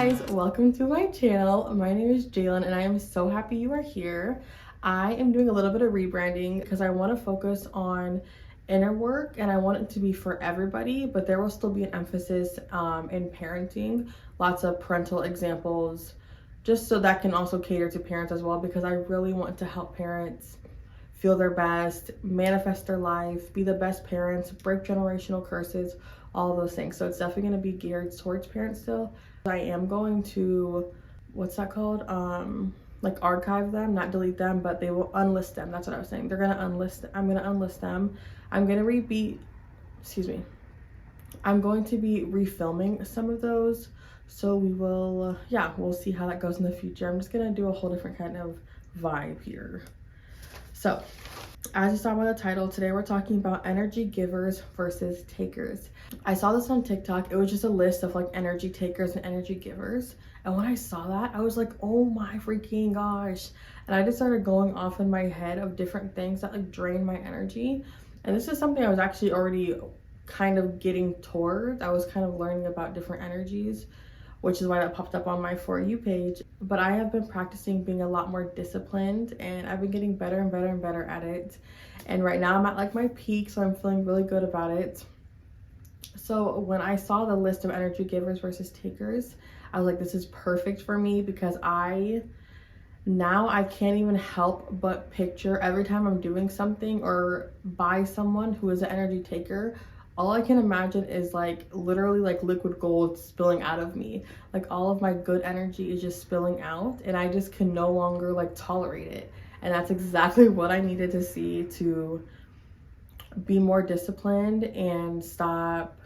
guys, welcome to my channel. My name is Jalen and I am so happy you are here. I am doing a little bit of rebranding because I want to focus on inner work and I want it to be for everybody, but there will still be an emphasis in parenting, lots of parental examples, just so that can also cater to parents as well, because I really want to help parents feel their best, manifest their life, be the best parents, break generational curses, all those things. So it's definitely going to be geared towards parents still. I am going to, what's that called? Like archive them, not delete them, but they will unlist them. That's what I was saying. They're going to unlist, I'm going to unlist them. I'm going to I'm going to be refilming some of those. So we will, we'll see how that goes in the future. I'm just going to do a whole different kind of vibe here. So, as you saw by the title, today we're talking about energy givers versus takers. I saw this on TikTok. It was just a list of like energy takers and energy givers. And when I saw that, I was like, oh my freaking gosh. And I just started going off in my head of different things that like drain my energy. And this is something I was actually already kind of getting towards. I was kind of learning about different energies, which is why that popped up on my For You page. But I have been practicing being a lot more disciplined and I've been getting better and better and better at it. And right now I'm at like my peak, so I'm feeling really good about it. So when I saw the list of energy givers versus takers, I was like, this is perfect for me, because I can't even help but picture every time I'm doing something or by someone who is an energy taker, all I can imagine is like literally like liquid gold spilling out of me. Like all of my good energy is just spilling out and I just can no longer like tolerate it. And that's exactly what I needed to see to be more disciplined and stop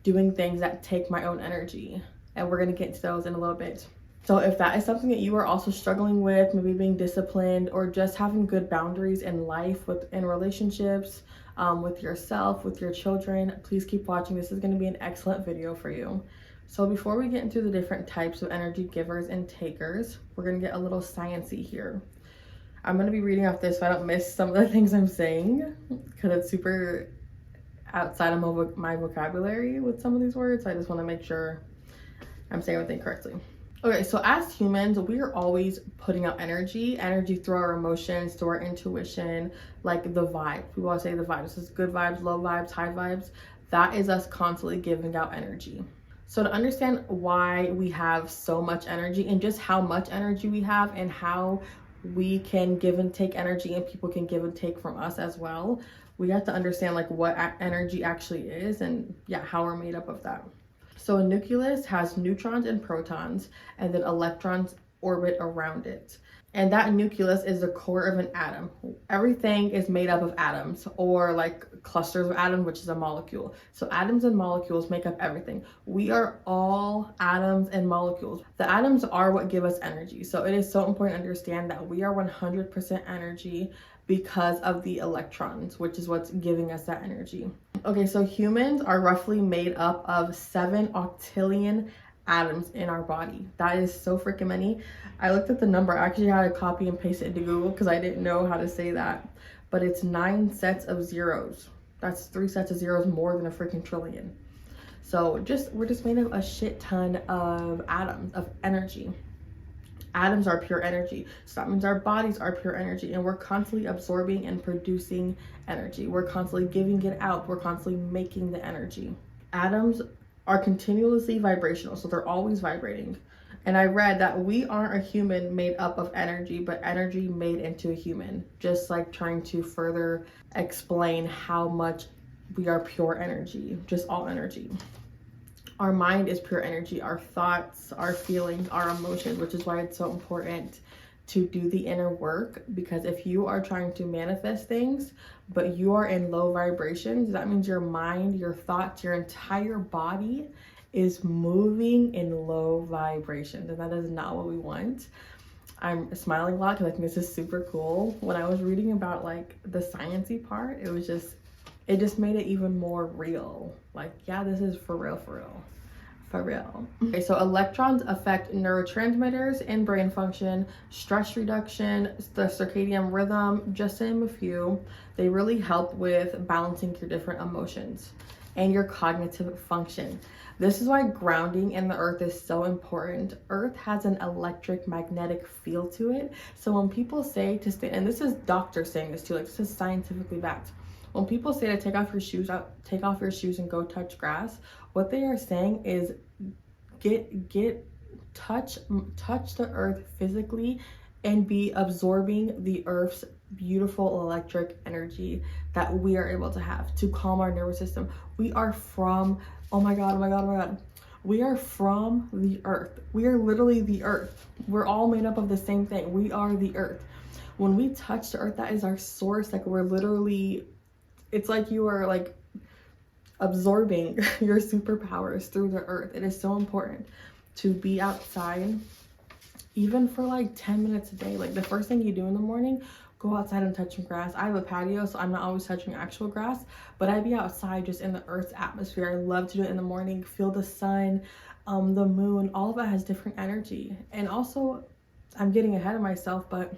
doing things that take my own energy. And we're gonna get to those in a little bit. So if that is something that you are also struggling with, maybe being disciplined or just having good boundaries in life, in relationships, with yourself, with your children, please keep watching. This is going to be an excellent video for you. So before we get into the different types of energy givers and takers, we're going to get a little sciencey here. I'm going to be reading off this so I don't miss some of the things I'm saying, because it's super outside of my vocabulary with some of these words. I just want to make sure I'm saying everything correctly. Okay, so as humans, we are always putting out energy through our emotions, through our intuition, like the vibe. People always say the vibes. This is good vibes, low vibes, high vibes. That is us constantly giving out energy. So to understand why we have so much energy and just how much energy we have and how we can give and take energy and people can give and take from us as well, we have to understand like what energy actually is and how we're made up of that. So a nucleus has neutrons and protons, and then electrons orbit around it. And that nucleus is the core of an atom. Everything is made up of atoms, or like clusters of atoms, which is a molecule. So atoms and molecules make up everything. We are all atoms and molecules. The atoms are what give us energy. So it is so important to understand that we are 100% energy because of the electrons, which is what's giving us that energy. Okay, so humans are roughly made up of 7 octillion atoms in our body. That is so freaking many. I looked at the number. I actually had to copy and paste it into Google because I didn't know how to say that. But it's 9 sets of zeros. That's 3 sets of zeros more than a freaking trillion. So we're just made of a shit ton of atoms, of energy. Atoms are pure energy. So that means our bodies are pure energy and we're constantly absorbing and producing energy. We're constantly giving it out. We're constantly making the energy. Atoms are continuously vibrational, so they're always vibrating. And I read that we aren't a human made up of energy, but energy made into a human. Just like trying to further explain how much we are pure energy, just all energy. Our mind is pure energy, our thoughts, our feelings, our emotions, which is why it's so important to do the inner work. Because if you are trying to manifest things, but you are in low vibrations, that means your mind, your thoughts, your entire body is moving in low vibrations. And that is not what we want. I'm smiling a lot because I think this is super cool. When I was reading about like the sciencey part, it just made it even more real. Like, yeah, this is for real, for real. For real. Okay, so electrons affect neurotransmitters and brain function, stress reduction, the circadian rhythm, just to name a few. They really help with balancing your different emotions and your cognitive function. This is why grounding in the earth is so important. Earth has an electric magnetic feel to it. So when people say to stay, and this is doctors saying this too, like this is scientifically backed. When people say to take off your shoes and go touch grass, what they are saying is touch the earth physically and be absorbing the earth's beautiful electric energy that we are able to have to calm our nervous system. We are from, oh my god, we are from the earth. We are literally the earth. We're all made up of the same thing. We are the earth. When we touch the earth, that is our source. Like we're literally, it's like you are like absorbing your superpowers through the earth. It is so important to be outside, even for like 10 minutes a day. Like the first thing you do in the morning, go outside and touch some grass. I have a patio, so I'm not always touching actual grass, but I'd be outside just in the earth's atmosphere. I love to do it in the morning, feel the sun, the moon, all of it has different energy. And also, I'm getting ahead of myself, but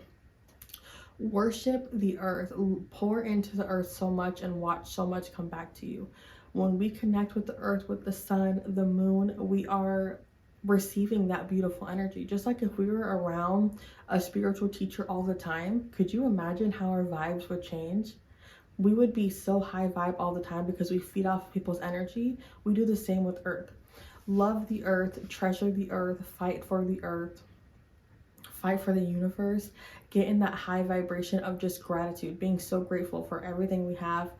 worship the earth, pour into the earth so much and watch so much come back to you. When we connect with the earth, with the sun, the moon, we are receiving that beautiful energy. Just like if we were around a spiritual teacher all the time, could you imagine how our vibes would change? We would be so high vibe all the time because we feed off people's energy. We do the same with earth. Love the earth, treasure the earth, fight for the earth, fight for the universe. Get in that high vibration of just gratitude, being so grateful for everything we have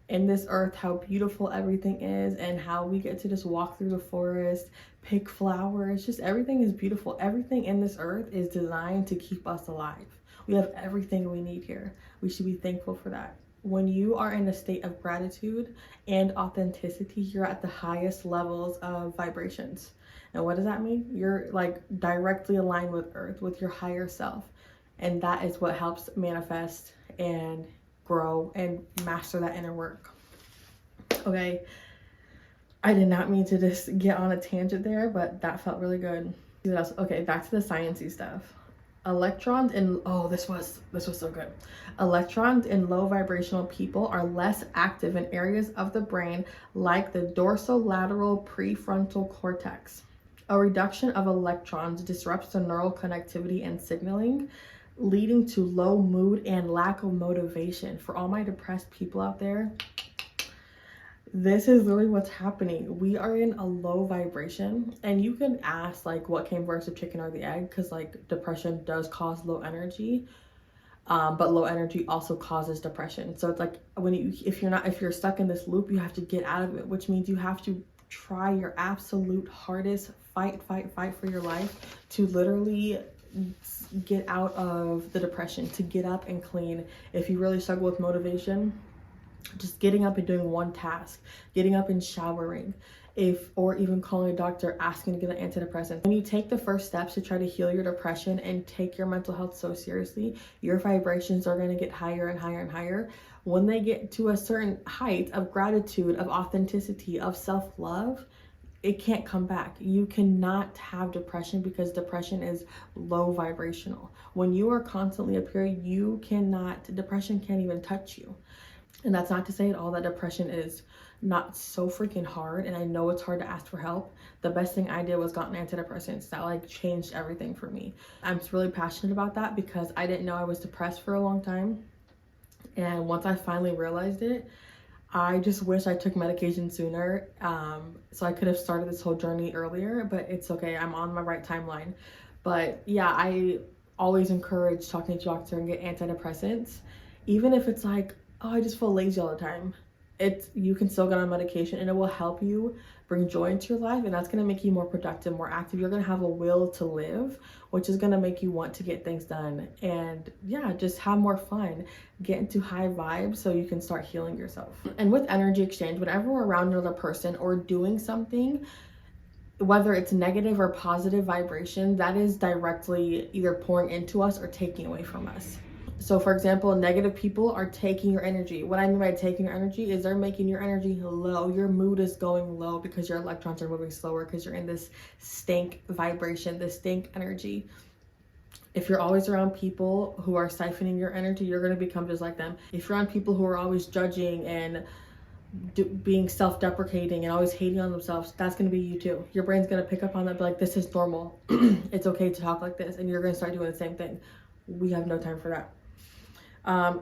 in this earth, how beautiful everything is, and how we get to just walk through the forest, pick flowers. Just everything is beautiful. Everything in this earth is designed to keep us alive. We have everything we need here. We should be thankful for that. When you are in a state of gratitude and authenticity, you're at the highest levels of vibrations. And what does that mean? You're like directly aligned with earth, with your higher self. And that is what helps manifest and grow and master that inner work. Okay, I did not mean to just get on a tangent there, but that felt really good. Okay, back to the sciencey stuff. Electrons in, oh, this was so good. Electrons in low vibrational people are less active in areas of the brain like the dorsolateral prefrontal cortex. A reduction of electrons disrupts the neural connectivity and signaling, leading to low mood and lack of motivation. For all my depressed people out there, this is really what's happening. We are in a low vibration, and you can ask like what came first, the chicken or the egg, because like depression does cause low energy, but low energy also causes depression. So it's like if you're stuck in this loop, you have to get out of it, which means you have to try your absolute hardest, fight for your life to literally get out of the depression, to get up and clean. If you really struggle with motivation, just getting up and doing one task, getting up and showering, or even calling a doctor, asking to get an antidepressant. When you take the first steps to try to heal your depression and take your mental health so seriously, your vibrations are going to get higher and higher and higher. When they get to a certain height of gratitude, of authenticity, of self-love, it can't come back. You cannot have depression because depression is low vibrational. When you are constantly up here, depression can't even touch you. And that's not to say at all that depression is not so freaking hard. And I know it's hard to ask for help. The best thing I did was gotten antidepressants. That like changed everything for me. I'm just really passionate about that because I didn't know I was depressed for a long time. And once I finally realized it, I just wish I took medication sooner, so I could have started this whole journey earlier, but it's okay. I'm on my right timeline. But yeah, I always encourage talking to a doctor and get antidepressants, even if it's like, oh, I just feel lazy all the time. You can still get on medication and it will help you bring joy into your life, and that's going to make you more productive, more active. You're going to have a will to live, which is going to make you want to get things done, and yeah, just have more fun, get into high vibes so you can start healing yourself. And with energy exchange, whenever we're around another person or doing something, whether it's negative or positive vibration, that is directly either pouring into us or taking away from us. So for example, negative people are taking your energy. What I mean by taking your energy is they're making your energy low. Your mood is going low because your electrons are moving slower, because you're in this stank vibration, this stank energy. If you're always around people who are siphoning your energy, you're going to become just like them. If you're on people who are always judging and being self-deprecating and always hating on themselves, that's going to be you too. Your brain's going to pick up on that, be like, this is normal. It's okay to talk like this. And you're going to start doing the same thing. We have no time for that.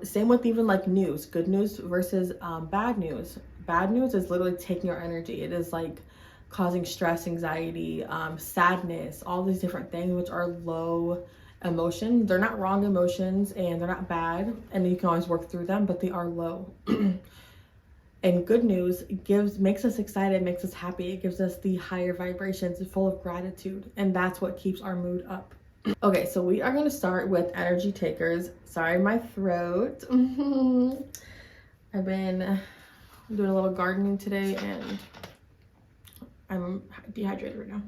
Same with even like news. Good news versus bad news. Bad news is literally taking your energy. It is like causing stress, anxiety, sadness, all these different things, which are low emotion. They're not wrong emotions and they're not bad, and you can always work through them, but they are low. And good news makes us excited, makes us happy. It gives us the higher vibrations, full of gratitude, and that's what keeps our mood up. Okay, so we are going to start with energy takers. Sorry, my throat. I've been doing a little gardening today and I'm dehydrated right now.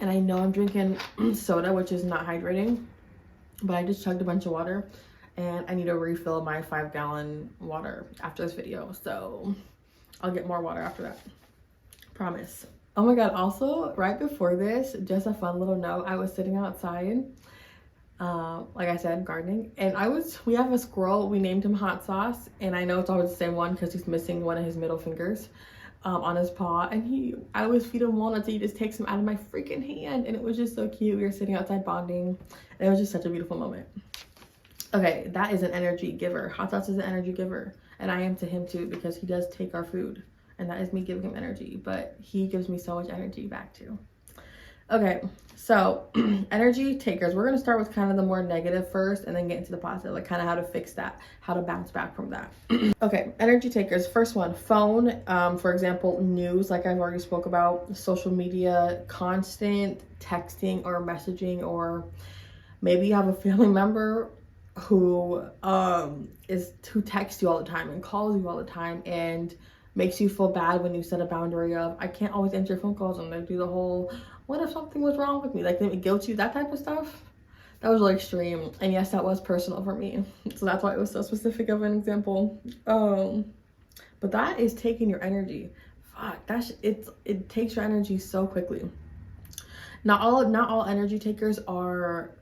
And I know I'm drinking soda, which is not hydrating, but I just chugged a bunch of water and I need to refill my 5-gallon water after this video. So I'll get more water after that. Promise. Oh my God. Also, right before this, just a fun little note. I was sitting outside, like I said, gardening, and we have a squirrel. We named him Hot Sauce, and I know it's always the same one because he's missing one of his middle fingers on his paw, and I always feed him walnuts, and he just takes them out of my freaking hand, and it was just so cute. We were sitting outside bonding, and it was just such a beautiful moment. Okay, that is an energy giver. Hot Sauce is an energy giver, and I am to him too, because he does take our food, and that is me giving him energy, but he gives me so much energy back too. Okay, so energy takers, we're going to start with kind of the more negative first and then get into the positive, like kind of how to fix that, how to bounce back from that. Okay, energy takers. First one, phone. For example, news, like I've already spoke about, social media, constant texting or messaging, or maybe you have a family member who texts you all the time and calls you all the time and makes you feel bad when you set a boundary of, I can't always answer phone calls, and they do the whole, what if something was wrong with me? Like, they guilt you, that type of stuff. That was really extreme. And yes, that was personal for me. So that's why it was so specific of an example. But that is taking your energy. Fuck, it takes your energy so quickly. Not all energy takers are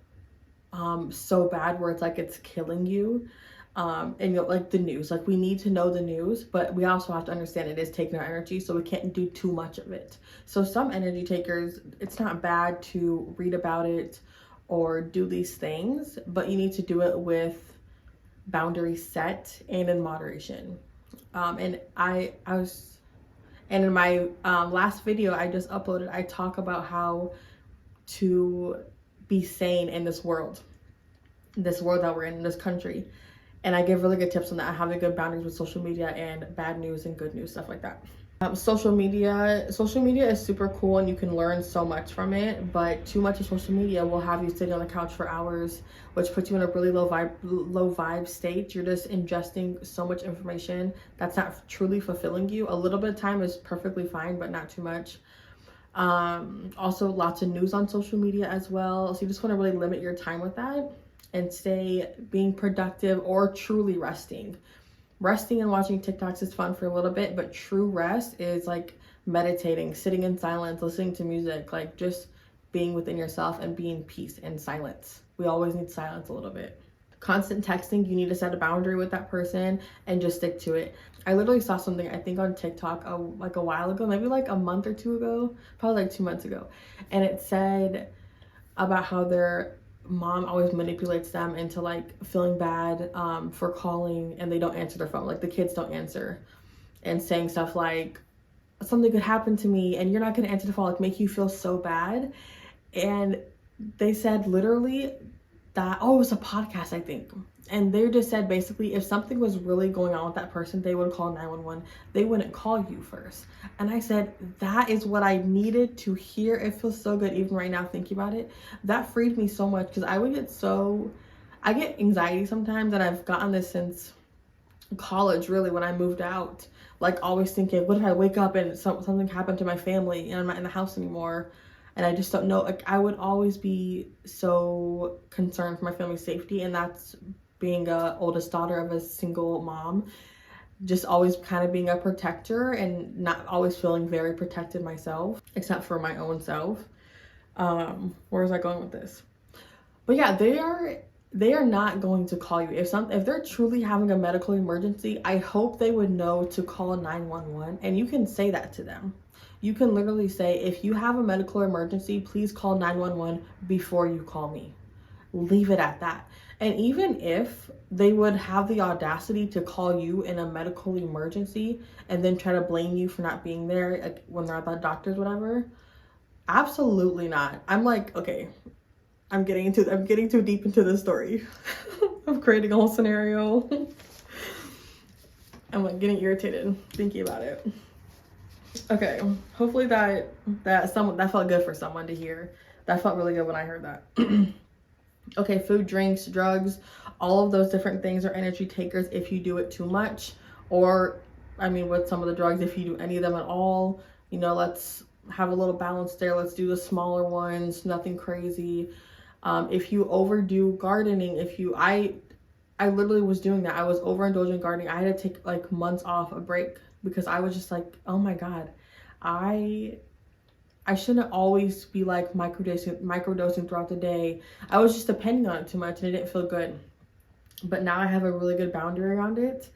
so bad where it's like it's killing you. And like the news, like we need to know the news, but we also have to understand it is taking our energy, so we can't do too much of it. So some energy takers, it's not bad to read about it or do these things, but you need to do it with boundaries set and in moderation. And in my last video I just uploaded, I talk about how to be sane in this world that we're in this country. And I give really good tips on that, having good boundaries with social media and bad news and good news, stuff like that. Social media is super cool and you can learn so much from it, but too much of social media will have you sitting on the couch for hours, which puts you in a really low vibe state. You're just ingesting so much information that's not truly fulfilling you. A little bit of time is perfectly fine, but not too much. Also lots of news on social media as well. So you just want to really limit your time with that and stay being productive or truly resting. Resting and watching TikToks is fun for a little bit, but true rest is like meditating, sitting in silence, listening to music, like just being within yourself and being peace and silence. We always need silence a little bit. Constant texting, you need to set a boundary with that person and just stick to it. I literally saw something, I think on TikTok like a while ago, maybe like a month or two ago, probably like 2 months ago. And it said about how their mom always manipulates them into like feeling bad for calling and they don't answer their phone. Like the kids don't answer and saying stuff like, something could happen to me and you're not going to answer the phone, like make you feel so bad. And they said literally that, it was a podcast, I think. And they just said basically if something was really going on with that person, they would call 911. They wouldn't call you first. And I said, that is what I needed to hear. It feels so good even right now thinking about it. That freed me so much because I get anxiety sometimes, and I've gotten this since college really, when I moved out. Like always thinking, what if I wake up and something happened to my family and I'm not in the house anymore? And I just don't know. Like I would always be so concerned for my family's safety, and that's being a oldest daughter of a single mom, just always kind of being a protector and not always feeling very protected myself, except for my own self. Where was I going with this? But yeah, they are not going to call you if they're truly having a medical emergency. I hope they would know to call 911, and you can say that to them. You can literally say, if you have a medical emergency, please call 911 before you call me. Leave it at that. And even if they would have the audacity to call you in a medical emergency and then try to blame you for not being there, like when they're at the doctor's, whatever, absolutely not. I'm like, okay, I'm getting too deep into this story. I'm creating a whole scenario. I'm like getting irritated thinking about it. Okay, hopefully that felt good for someone to hear. That felt really good when I heard that. Okay, food, drinks, drugs, all of those different things are energy takers if you do it too much. Or, I mean, with some of the drugs, if you do any of them at all, you know, let's have a little balance there. Let's do the smaller ones, nothing crazy. If you overdo gardening, I literally was doing that. I was overindulging gardening. I had to take like months off, a break, because I was just like, oh my God, I shouldn't always be like microdosing throughout the day. I was just depending on it too much and it didn't feel good. But now I have a really good boundary around it.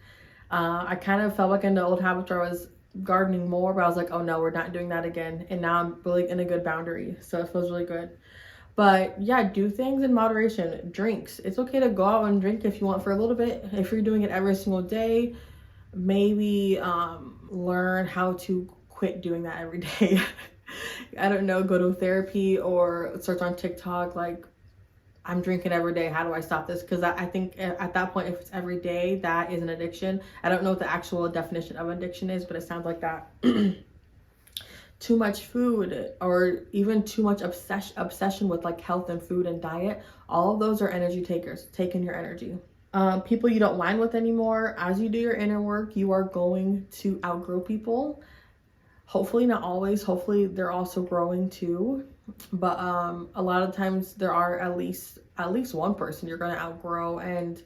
I kind of fell back into old habits where I was gardening more, but I was like, oh no, we're not doing that again. And now I'm really in a good boundary. So it feels really good. But yeah, do things in moderation. Drinks. It's okay to go out and drink if you want for a little bit. If you're doing it every single day, maybe learn how to quit doing that every day. I don't know, go to therapy or search on TikTok, like, I'm drinking every day, how do I stop this? Because I think at that point, if it's every day, that is an addiction. I don't know what the actual definition of addiction is, but it sounds like that. Too much food, or even too much obsession with like health and food and diet, all of those are energy takers, taking your energy. People you don't align with anymore. As you do your inner work, you are going to outgrow people. Hopefully not always, hopefully they're also growing too. But a lot of times there are at least one person you're going to outgrow, and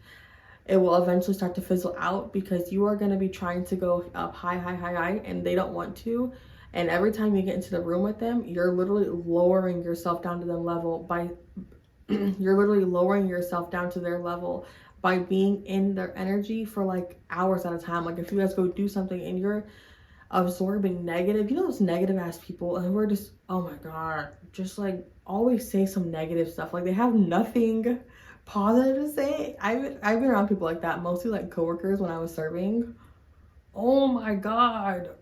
it will eventually start to fizzle out because you are going to be trying to go up high, and they don't want to. And every time you get into the room with them, you're literally lowering yourself down to their level by being in their energy for like hours at a time. Like if you guys go do something and you're absorbing negative, you know, those negative ass people, and we're just, oh my God, just like always say some negative stuff. Like they have nothing positive to say. I've been around people like that, mostly like coworkers when I was serving. Oh my God.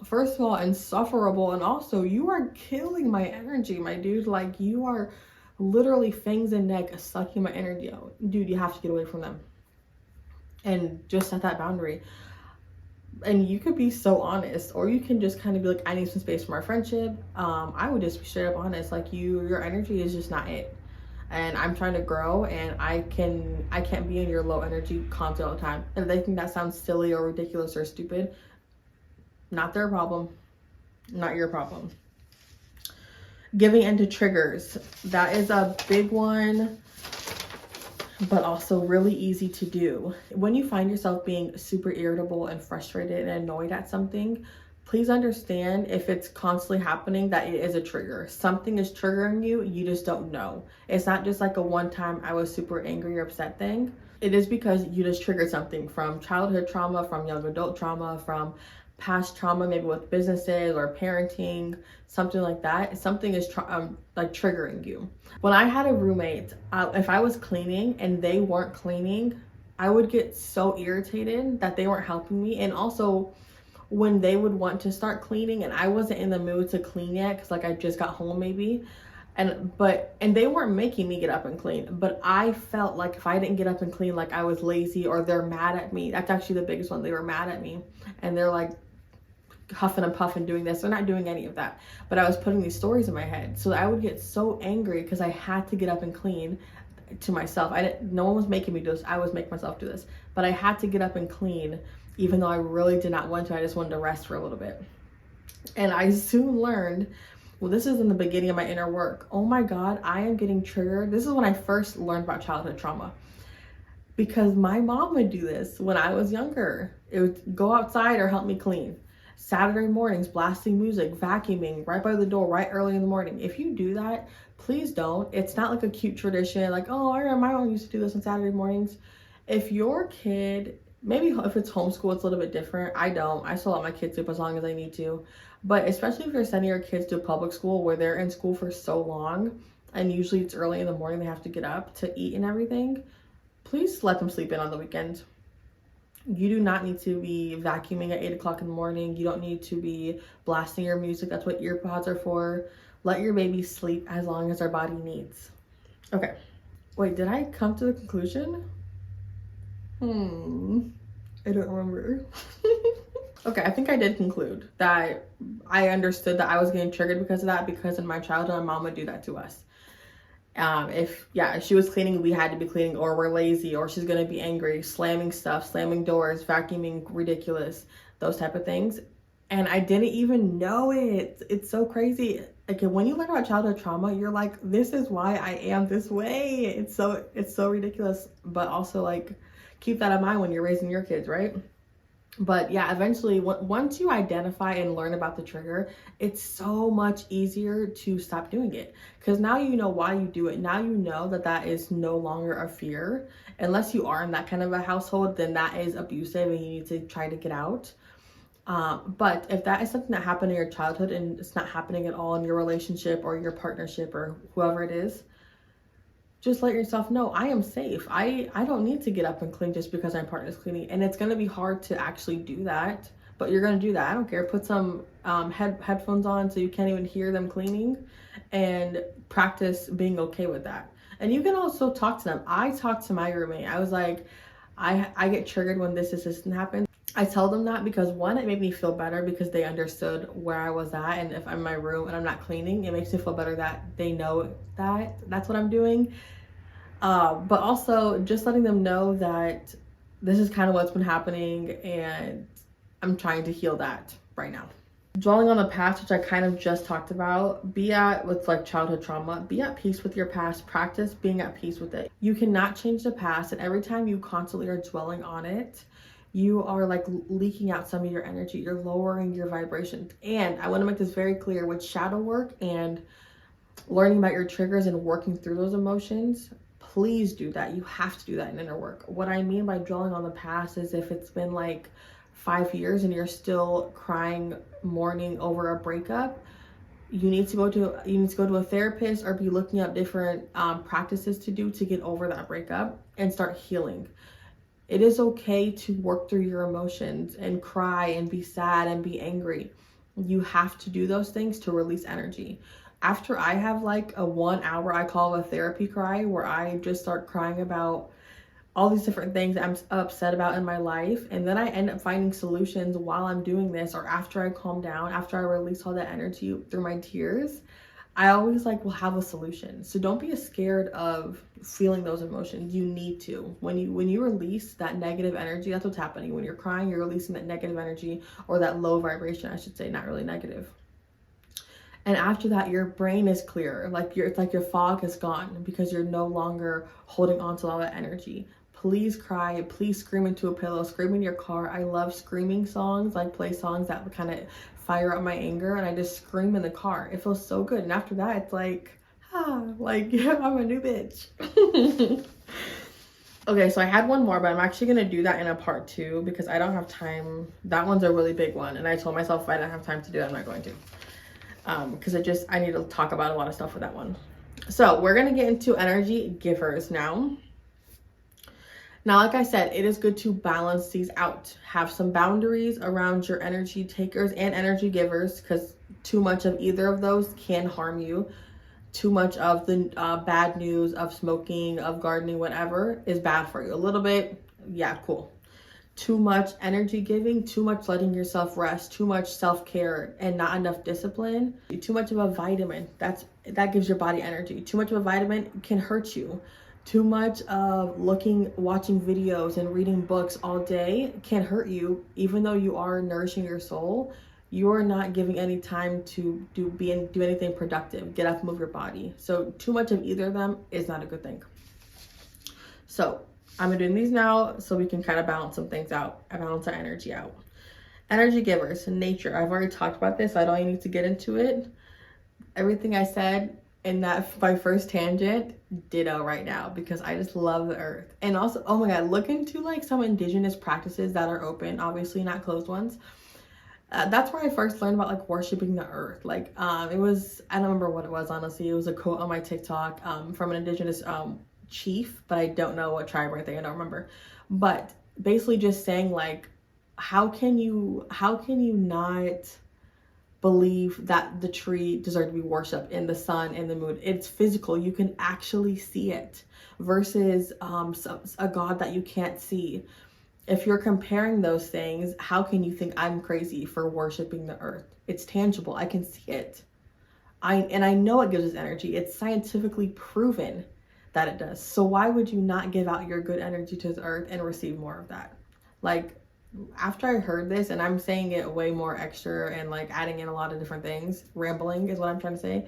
First of all, insufferable, and also you are killing my energy, my dude. Like you are literally fangs and neck sucking my energy out. Dude, you have to get away from them and just set that boundary. And you could be so honest, or you can just kind of be like, I need some space for my friendship. I would just be straight up honest, like your energy is just not it, and I'm trying to grow, and I can't be in your low energy content all the time. And if they think that sounds silly or ridiculous or stupid, not their problem, not your problem. Giving into triggers, that is a big one, but also really easy to do. When you find yourself being super irritable and frustrated and annoyed at something, please understand, if it's constantly happening, that it is a trigger. Something is triggering you, you just don't know. It's not just like a one time I was super angry or upset thing. It is because you just triggered something from childhood trauma, from young adult trauma, from past trauma, maybe with businesses or parenting, something like that. Something is like triggering you. When I had a roommate, if I was cleaning and they weren't cleaning, I would get so irritated that they weren't helping me. And also when they would want to start cleaning and I wasn't in the mood to clean yet, because like I just got home maybe, and they weren't making me get up and clean, but I felt like if I didn't get up and clean, like I was lazy, or they're mad at me. That's actually the biggest one. They were mad at me, and they're like huffing and puffing doing this. They're not doing any of that, but I was putting these stories in my head, so I would get so angry because I had to get up and clean to myself. No one was making me do this. I was making myself do this, but I had to get up and clean even though I really did not want to. I just wanted to rest for a little bit. And I soon learned, well, this is in the beginning of my inner work. Oh my God, I am getting triggered. This is when I first learned about childhood trauma. because my mom would do this when I was younger. It would go outside or help me clean. Saturday mornings, blasting music, vacuuming right by the door, right early in the morning. If you do that, please don't. It's not like a cute tradition, like, oh, I remember my mom used to do this on Saturday mornings. If your kid, maybe if it's homeschool, it's a little bit different. I don't. I still let my kids sleep as long as I need to. But especially if you're sending your kids to a public school where they're in school for so long, and usually it's early in the morning, they have to get up to eat and everything, please let them sleep in on the weekends. You do not need to be vacuuming at 8 o'clock in the morning. You don't need to be blasting your music. That's what ear pods are for. Let your baby sleep as long as our body needs. Okay. Wait, did I come to the conclusion? I don't remember. Okay, I think I did conclude that I understood that I was getting triggered because of that, because in my childhood, my mom would do that to us. If she was cleaning, we had to be cleaning, or we're lazy, or she's gonna be angry, slamming stuff, slamming doors, vacuuming ridiculous, those type of things. And I didn't even know it. It's so crazy. Like, when you learn about childhood trauma, you're like, this is why I am this way. It's so ridiculous. But also, like, keep that in mind when you're raising your kids, right? But yeah, eventually, once you identify and learn about the trigger, it's so much easier to stop doing it, because now you know why you do it. Now you know that that is no longer a fear. Unless you are in that kind of a household, then that is abusive and you need to try to get out. But if that is something that happened in your childhood and it's not happening at all in your relationship or your partnership or whoever it is, just let yourself know, I am safe. I don't need to get up and clean just because my partner's cleaning. And it's going to be hard to actually do that, but you're going to do that. I don't care. Put some headphones on so you can't even hear them cleaning, and practice being okay with that. And you can also talk to them. I talked to my roommate. I was like, I get triggered when this happens. I tell them that because, one, it made me feel better because they understood where I was at, and if I'm in my room and I'm not cleaning, it makes me feel better that they know that that's what I'm doing. But also just letting them know that this is kind of what's been happening and I'm trying to heal that right now. Dwelling on the past, which I kind of just talked about, with like childhood trauma, be at peace with your past. Practice being at peace with it. You cannot change the past, and every time you constantly are dwelling on it, you are like leaking out some of your energy. You're lowering your vibrations. And I want to make this very clear, with shadow work and learning about your triggers and working through those emotions, please do that. You have to do that in inner work. What I mean by dwelling on the past is if it's been like 5 years and you're still crying, mourning over a breakup, you need to go to a therapist or be looking up different practices to do to get over that breakup and start healing. It is okay to work through your emotions and cry and be sad and be angry. You have to do those things to release energy. After I have like a 1 hour, I call it a therapy cry, where I just start crying about all these different things I'm upset about in my life. And then I end up finding solutions while I'm doing this, or after I calm down, after I release all that energy through my tears, I always will have a solution. So don't be scared of feeling those emotions. You need to. When you release that negative energy, that's what's happening. When you're crying, you're releasing that negative energy, or that low vibration, I should say, not really negative. And after that, your brain is clear. It's like your fog is gone because you're no longer holding on to all that energy. Please cry. Please scream into a pillow. Scream in your car. I love screaming songs, play songs that kind of fire up my anger, and I just scream in the car. It feels so good. And after that, it's I'm a new bitch. Okay, so I had one more, but I'm actually going to do that in a part 2 because I don't have time. That one's a really big one. And I told myself if I didn't have time to do it, I'm not going to. Because I need to talk about a lot of stuff with that one. So we're going to get into energy givers now. Now, like I said, it is good to balance these out. Have some boundaries around your energy takers and energy givers, because too much of either of those can harm you. Too much of the bad news of smoking, of gardening, whatever, is bad for you. A little bit, yeah, cool. Too much energy giving, too much letting yourself rest, too much self-care, and not enough discipline. Too much of a vitamin, that gives your body energy. Too much of a vitamin can hurt you. Too much of watching videos and reading books all day can hurt you. Even though you are nourishing your soul, you're not giving any time to do anything productive. Get up, move your body. So too much of either of them is not a good thing. So I'm doing these now so we can kind of balance some things out, balance our energy out. Energy givers, nature. I've already talked about this. I don't even need to get into it. Everything I said in that my first tangent, ditto right now, because I just love the earth. And also, oh my god, look into like some indigenous practices that are open, obviously not closed ones. That's where I first learned about like worshiping the earth. Like it was, I don't remember what it was, honestly. It was a quote on my TikTok from an indigenous chief, but I don't know what tribe or anything, I don't remember. But basically just saying like, how can you not believe that the tree deserves to be worshipped, in the sun, in the moon? It's physical, you can actually see it, versus a god that you can't see. If you're comparing those things, how can you think I'm crazy for worshiping the earth? It's tangible, I can see it. I know it gives us energy. It's scientifically proven that it does. So why would you not give out your good energy to the earth and receive more of that? Like, after I heard this, and I'm saying it way more extra and like adding in a lot of different things, rambling is what I'm trying to say.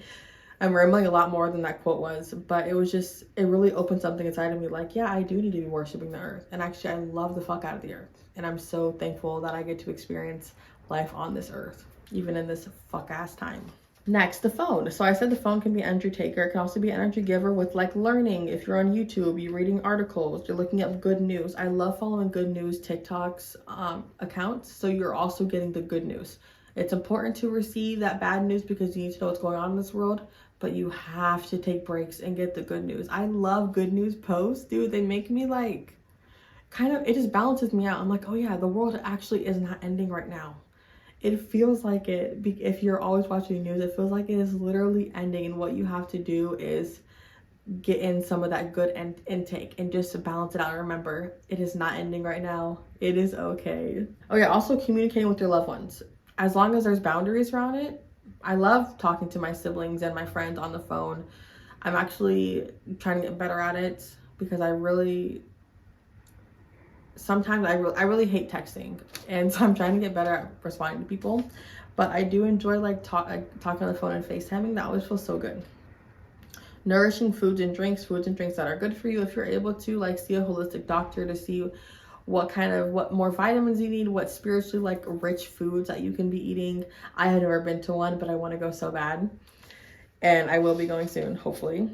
I'm rambling a lot more than that quote was, but it was just, it really opened something inside of me like, yeah, I do need to be worshiping the earth. And actually, I love the fuck out of the earth. And I'm so thankful that I get to experience life on this earth, even in this fuck ass time. Next, the phone. So I said the phone can be an energy taker. It can also be an energy giver with like learning. If you're on YouTube, you're reading articles, you're looking up good news. I love following good news TikToks accounts. So you're also getting the good news. It's important to receive that bad news because you need to know what's going on in this world, but you have to take breaks and get the good news. I love good news posts, dude. They make me like, kind of, it just balances me out. I'm like, oh yeah, the world actually is not ending right now. It feels like it, if you're always watching the news, it feels like it is literally ending, and what you have to do is get in some of that good intake and just to balance it out. And remember, it is not ending right now. It is okay. Oh yeah, also communicating with your loved ones. As long as there's boundaries around it. I love talking to my siblings and my friends on the phone. I'm actually trying to get better at it because I really, sometimes I really hate texting, and so I'm trying to get better at responding to people. But I do enjoy like talking on the phone and FaceTiming. That always feels so good. Nourishing foods and drinks that are good for you. If you're able to, like, see a holistic doctor to see what more vitamins you need, what spiritually like rich foods that you can be eating. I have never been to one, but I want to go so bad, and I will be going soon, hopefully.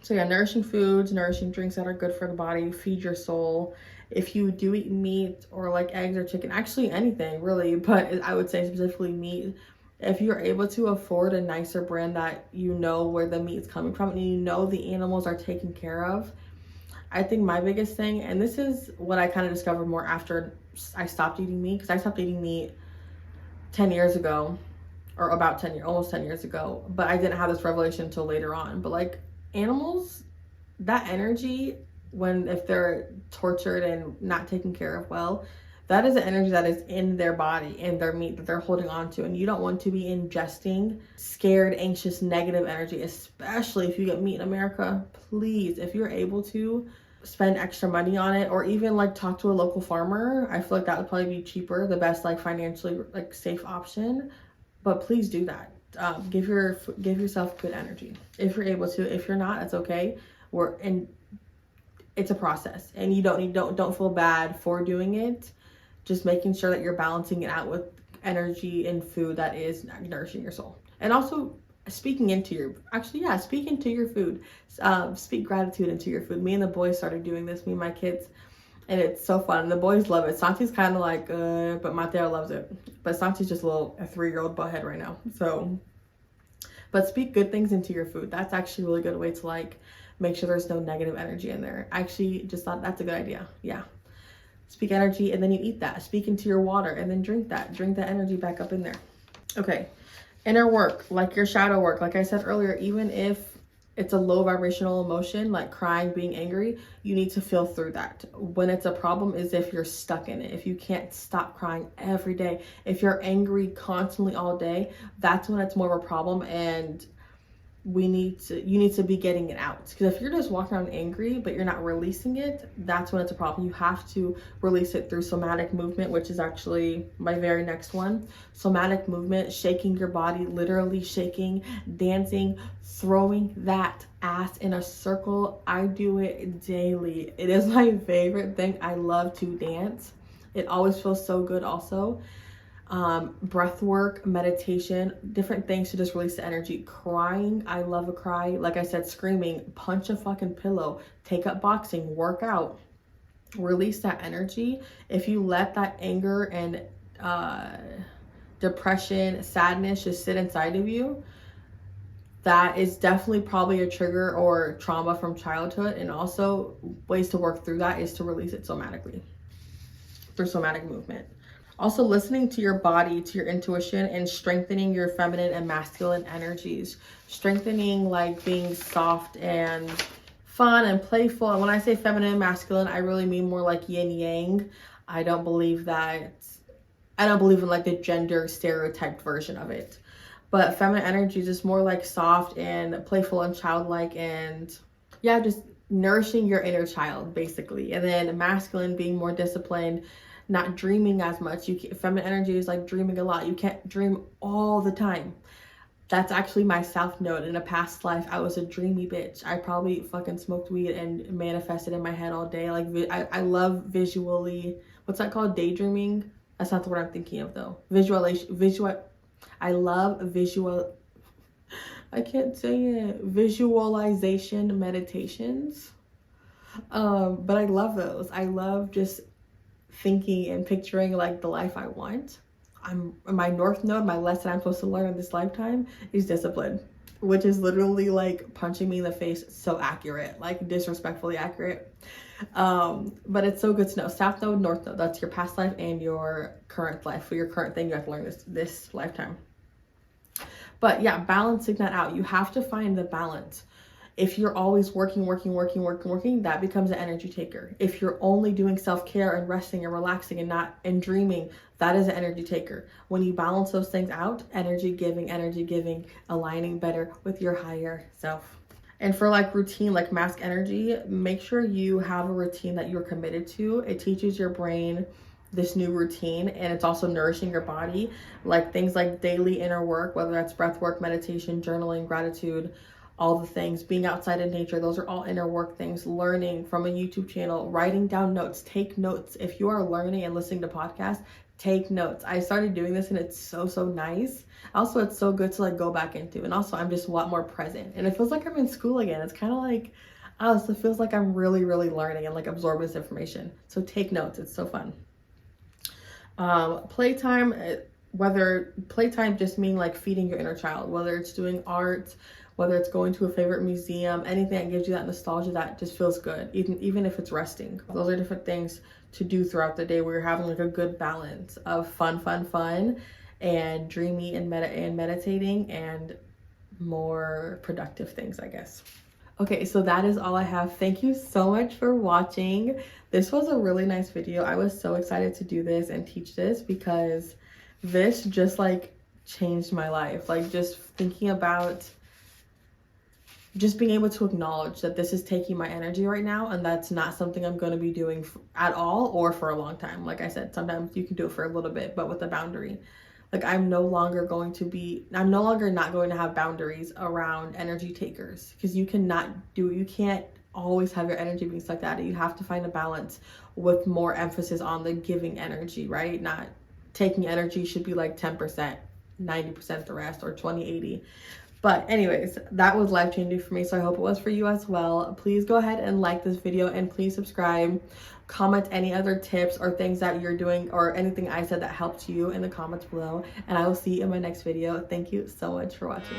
So yeah, nourishing foods, nourishing drinks that are good for the body, feed your soul. If you do eat meat or like eggs or chicken, actually anything really, but I would say specifically meat, if you're able to afford a nicer brand that you know where the meat is coming from and you know the animals are taken care of. I think my biggest thing, and this is what I kind of discovered more after I stopped eating meat, because I stopped eating meat 10 years ago, or about 10 years, almost 10 years ago, but I didn't have this revelation until later on. But like animals, that energy, if they're tortured and not taken care of well, that is the energy that is in their body, in their meat that they're holding on to. And you don't want to be ingesting scared, anxious, negative energy, especially if you get meat in America. Please, if you're able to, spend extra money on it, or even like talk to a local farmer. I feel like that would probably be cheaper, the best like financially like safe option. But please do that. Give yourself good energy if you're able to. If you're not, it's okay. It's a process, and you don't feel bad for doing it. Just making sure that you're balancing it out with energy and food that is nourishing your soul. And also speaking into your food. Speak gratitude into your food. Me and the boys started doing this, me and my kids, and it's so fun. And the boys love it. Santi's kind of like, but Mateo loves it. But Santi's just a 3-year-old butthead right now. So, but speak good things into your food. That's actually a really good way to like make sure there's no negative energy in there. Actually, just thought that's a good idea. Yeah. Speak energy, and then you eat that. Speak into your water, and then drink that. Drink that energy back up in there. Okay. Inner work, like your shadow work. Like I said earlier, even if it's a low vibrational emotion, like crying, being angry, you need to feel through that. When it's a problem is if you're stuck in it. If you can't stop crying every day. If you're angry constantly all day, that's when it's more of a problem. And you need to be getting it out. Because if you're just walking around angry but you're not releasing it, that's when it's a problem. You have to release it through somatic movement, which is actually my very next one. Somatic movement, shaking your body, literally shaking, dancing, throwing that ass in a circle. I do it daily. It is my favorite thing. I love to dance. It always feels so good also. Breath work, meditation, different things to just release the energy. Crying, I love a cry. Like I said, screaming, punch a fucking pillow, take up boxing, work out, release that energy. If you let that anger and depression, sadness just sit inside of you, that is definitely probably a trigger or trauma from childhood. And also ways to work through that is to release it somatically through somatic movement. Also listening to your body, to your intuition, and strengthening your feminine and masculine energies. Strengthening, like being soft and fun and playful. And when I say feminine and masculine, I really mean more like yin yang. I don't believe in like the gender stereotyped version of it. But feminine energy is just more like soft and playful and childlike, and yeah, just nourishing your inner child basically. And then masculine being more disciplined, not dreaming as much. Feminine energy is like dreaming a lot. You can't dream all the time. That's actually my south node. In a past life, I was a dreamy bitch. I probably fucking smoked weed and manifested in my head all day. Like I love visually, what's that called? Daydreaming? That's not the word I'm thinking of though. I love I can't say it. Visualization meditations. But I love those. I love just thinking and picturing like the life I want. My north node, my lesson I'm supposed to learn in this lifetime is discipline, which is literally like punching me in the face. So accurate, like disrespectfully accurate. But it's so good to know. South node, north node, that's your past life and your current life. For your current thing, you have to learn this lifetime. But yeah, balancing that out. You have to find the balance. If you're always working, that becomes an energy taker. If you're only doing self-care and resting and relaxing and dreaming, that is an energy taker. When you balance those things out, energy giving, aligning better with your higher self. And for like routine, like mask energy, make sure you have a routine that you're committed to. It teaches your brain this new routine, and it's also nourishing your body. Like things like daily inner work, whether that's breath work, meditation, journaling, gratitude, all the things, being outside in nature, those are all inner work things. Learning from a YouTube channel, writing down notes, take notes. If you are learning and listening to podcasts, take notes. I started doing this and it's so nice. Also, it's so good to like go back into. And also I'm just a lot more present, and it feels like I'm in school again. It's kind of like, it feels like I'm really learning and like absorbing this information. So take notes, it's so fun. Playtime, whether playtime just mean like feeding your inner child, whether it's doing art, whether it's going to a favorite museum, anything that gives you that nostalgia that just feels good, even if it's resting. Those are different things to do throughout the day where you're having like a good balance of fun, and dreamy and meditating and more productive things, I guess. Okay, so that is all I have. Thank you so much for watching. This was a really nice video. I was so excited to do this and teach this because this just like changed my life. Like just thinking about just being able to acknowledge that this is taking my energy right now, and that's not something I'm going to be doing at all or for a long time. Like I said, sometimes you can do it for a little bit, but with a boundary. Like I'm no longer not going to have boundaries around energy takers, because you can't always have your energy being sucked out of you. You have to find a balance with more emphasis on the giving energy, right? Not taking energy should be like 10%, 90% the rest, or 20-80. But anyways, that was life-changing for me, so I hope it was for you as well. Please go ahead and like this video, and please subscribe. Comment any other tips or things that you're doing or anything I said that helped you in the comments below, and I will see you in my next video. Thank you so much for watching.